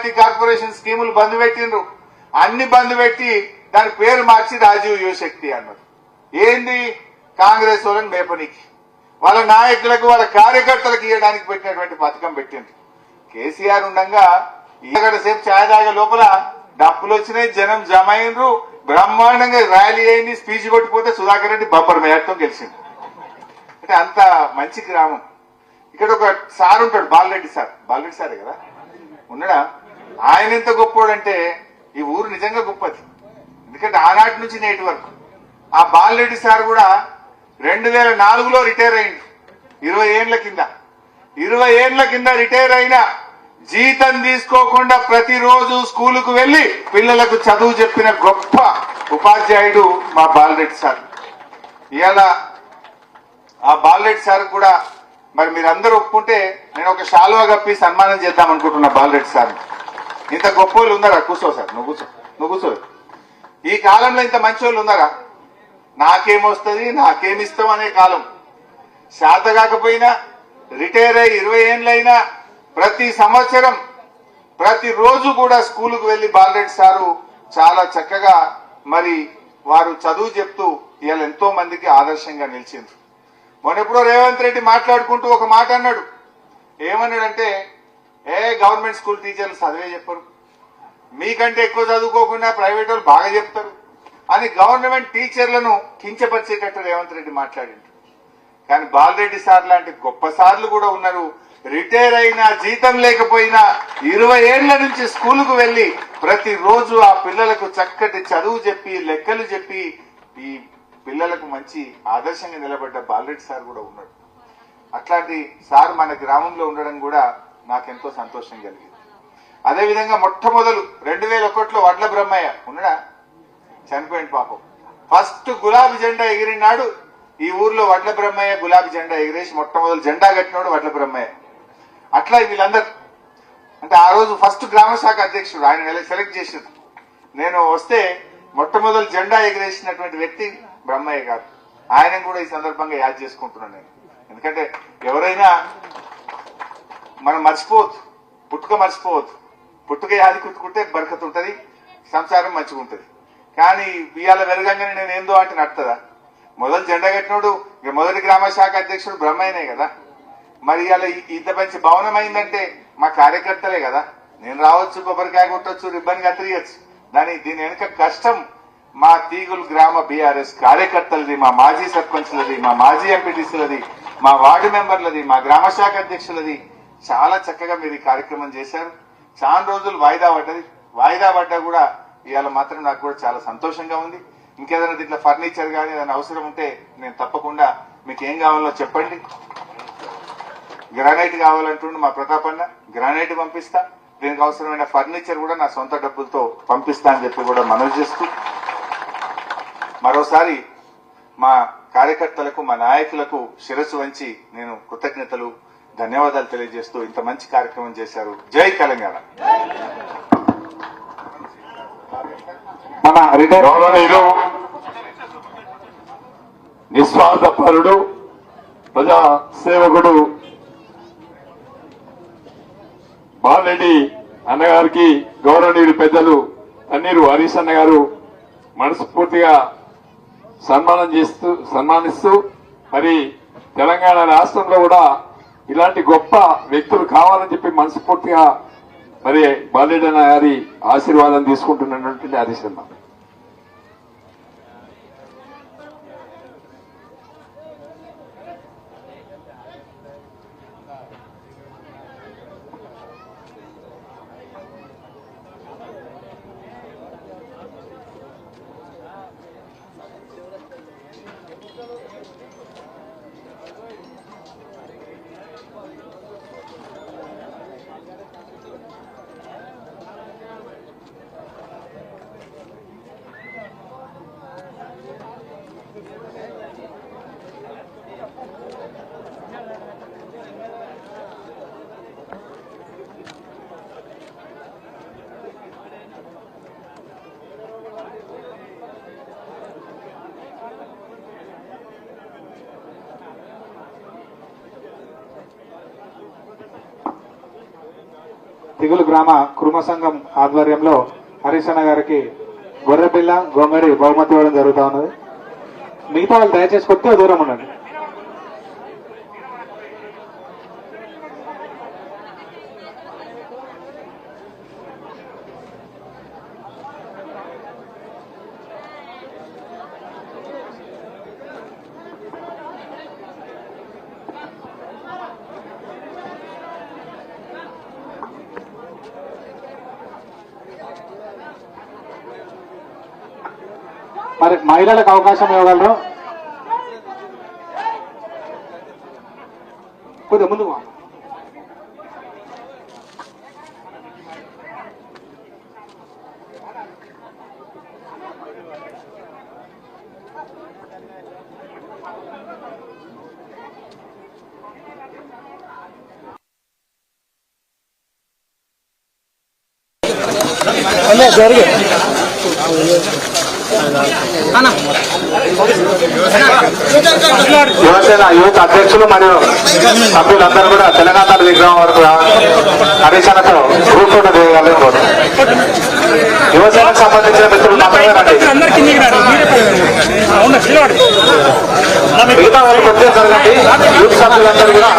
Minority corporation స్కీములు బంద్ పెట్టిండ్రు. అన్ని బంద్ పెట్టి దాని పేరు మార్చి రాజీవ్ యువశక్తి అన్నారు. ఏంది? కాంగ్రెస్ వాళ్ళని మేపనికి, వాళ్ళ నాయకులకు వాళ్ళ కార్యకర్తలకు ఇవ్వడానికి పెట్టినటువంటి పథకం పెట్టిండ్రు. కేసీఆర్ ఉండగా ఇక్కడ సేపు ఛాయ్ తాగే లోపల డబ్బులు వచ్చినాయి, జనం జమ అయినరు, బ్రహ్మాండంగా ర్యాలీ అయింది, స్పీచ్ కొట్టిపోతే సుధాకర్ రెడ్డి బంపర్ మేయర్తో గెలిచింది. అంటే అంత మంచి గ్రామం. ఇక్కడ ఒక సార్ ఉంటాడు, బాలరెడ్డి సారే కదా ఉన్నాడా? ఆయన ఎంత గొప్పోడంటే ఈ ఊరు నిజంగా గొప్పది. ఎందుకంటే ఆనాటి నుంచి నేటి వరకు ఆ బాలరెడ్డి సార్ కూడా 2004లో రిటైర్ అయింది. 20 ఏళ్ల కింద రిటైర్ అయినా జీతం తీసుకోకుండా ప్రతిరోజు స్కూలుకు వెళ్లి పిల్లలకు చదువు చెప్పిన గొప్ప ఉపాధ్యాయుడు మా బాలరెడ్డి సార్. ఇవాళ ఆ బాలరెడ్డి సార్ కూడా మరి మీరందరూ ఒప్పుకుంటే నేను ఒక శాలువా కప్పి సన్మానం చేద్దాం అనుకుంటున్నా బాలరెడ్డి సార్. ఇంత గొప్ప వాళ్ళు ఉన్నారా? కూర్చో సార్, నువ్వు కూర్చో. ఈ కాలంలో ఇంత మంచి వాళ్ళు ఉన్నారా? నాకేమొస్తుంది, నాకేమిస్తాం అనే కాలం. శాత కాకపోయినా రిటైర్ అయ్యి 20 ఏళ్ళైనా ప్రతి సంవత్సరం ప్రతిరోజు కూడా స్కూలుకు వెళ్లి బాలరెడ్డి సారు చాలా చక్కగా మరి వారు చదువు చెప్తూ ఇవాళ ఎంతో మందికి ఆదర్శంగా నిలిచింది. మొన్నెప్పుడో రేవంత్ రెడ్డి మాట్లాడుకుంటూ ఒక మాట అన్నాడు. ఏమన్నాడంటే, గవర్నమెంట్ స్కూల్ టీచర్లు చదివే చెప్పరు, మీకంటే ఎక్కువ చదువుకోకుండా ప్రైవేట్ వాళ్ళు బాగా చెప్తారు అని గవర్నమెంట్ టీచర్లను కించపరిచేటట్టు రేవంత్ రెడ్డి మాట్లాడిండు. కానీ బాలరెడ్డి సార్ లాంటి గొప్ప సార్లు కూడా ఉన్నారు. రిటైర్ అయినా జీతం లేకపోయినా 20 ఏళ్ల నుంచి స్కూలుకు వెళ్లి ప్రతిరోజు ఆ పిల్లలకు చక్కటి చదువు చెప్పి లెక్కలు చెప్పి ఈ పిల్లలకు మంచి ఆదర్శంగా నిలబడ్డ బాలరెడ్డి సార్ కూడా ఉన్నాడు. అట్లాంటి సార్ మన గ్రామంలో ఉండడం కూడా నాకెంతో సంతోషం కలిగింది. అదేవిధంగా మొట్టమొదలు 2001లో వడ్ల బ్రహ్మయ్య ఉన్నాడా? చనిపోయింది పాపం. ఫస్ట్ గులాబీ జెండా ఎగిరినాడు ఈ ఊర్లో వడ్ల బ్రహ్మయ్య. గులాబీ జెండా ఎగిరేసి మొట్టమొదలు జెండా కట్టినాడు వడ్ల బ్రహ్మయ్య. అట్లా వీళ్ళందరూ అంటే ఆ రోజు ఫస్ట్ గ్రామ శాఖ అధ్యక్షుడు ఆయన సెలెక్ట్ చేసారు. నేను వస్తే మొట్టమొదలు జెండా ఎగిరేసినటువంటి వ్యక్తి బ్రహ్మయ్య గారు. ఆయన కూడా ఈ సందర్భంగా యాద్ చేసుకుంటున్నాను నేను. ఎందుకంటే ఎవరైనా మనం మర్చిపోవద్దు, పుట్టుక మర్చిపోవద్దు. పుట్టుక యాది కుట్టుకుంటే బరకత్ ఉంటది, సంసారం మంచిగా ఉంటది. కానీ ఇవాళ వెరగంగానే నేను ఏందో అంటే నడుతుందా? మొదలు జెండా కట్టినోడు ఇక మొదటి గ్రామ శాఖ అధ్యక్షుడు బ్రహ్మయ్యనే కదా. మరి ఇవాళ ఇంత మంచి భవనం అయిందంటే మా కార్యకర్తలే కదా. నేను రావచ్చు, కొబ్బరికాయ కొట్టొచ్చు, రిబ్బన్ కత్తిరియచ్చు. దీని వెనుక కష్టం మా తీగుల్ గ్రామ బీఆర్ఎస్ కార్యకర్తలది, మా మాజీ సర్పంచ్లది, మా మాజీ ఎంపీటీసీలది, మా వార్డు మెంబర్లది, మా గ్రామ శాఖ అధ్యక్షులది. చాలా చక్కగా మీరు ఈ కార్యక్రమం చేశారు. చాలా రోజులు వాయిదా పడ్డా కూడా ఇవాళ మాత్రం నాకు కూడా చాలా సంతోషంగా ఉంది. ఇంకేదైనా దీంట్లో ఫర్నిచర్ కానీ ఏదైనా అవసరం ఉంటే నేను తప్పకుండా మీకు ఏం కావాలో చెప్పండి. గ్రానైట్ కావాలంటుండే మా ప్రతాప్ అన్న, గ్రానైట్ పంపిస్తా. దీనికి అవసరమైన ఫర్నిచర్ కూడా నా సొంత డబ్బులతో పంపిస్తా అని చెప్పి కూడా మనవి చేస్తూ మరోసారి మా కార్యకర్తలకు, మా నాయకులకు శిరస్సు వంచి నేను కృతజ్ఞతలు, ధన్యవాదాలు తెలియజేస్తూ ఇంత మంచి కార్యక్రమం చేశారు. జై తెలంగాణ. మన గౌరవనీయులు, నిస్వార్థపరుడు, ప్రజా సేవకుడు బాలరెడ్డి అన్నగారికి గౌరవనీయులు పెద్దలు తన్నీరు హరీష్ అన్న గారు మనస్ఫూర్తిగా సన్మానిస్తూ మరి తెలంగాణ రాష్ట్రంలో కూడా ఇలాంటి గొప్ప వ్యక్తులు కావాలని చెప్పి మనస్ఫూర్తిగా మరి బాలరెడ్డి అన్న గారి ఆశీర్వాదం తీసుకుంటున్నటువంటి హరీష్ అన్న. తిగులు గ్రామ కుర్మ సంఘం ఆధ్వర్యంలో హరీష్ అన్న గారికి గొర్రెపిల్ల గోంగడి బహుమతి ఇవ్వడం జరుగుతా ఉన్నది. మిగతా వాళ్ళు దయచేసి కొద్దిగా దూరం ఉండండి. మరి మహిళలకు అవకాశం ఇవ్వగలరు? కొద్దిగా ముందు జరిగే యువసేన యూత్ అధ్యక్షులు మరియు సభ్యులందరూ కూడా తెలంగాణ విగ్రహం వరకు హరీశనతో గ్రూప్ ఫోటో దిగగలరు. యువసేనకు సంబంధించిన మిత్రులు మాత్రమే రండి. మిగతా వాళ్ళు కొద్దిగా జరగండి. యూత్ సభ్యులందరూ కూడా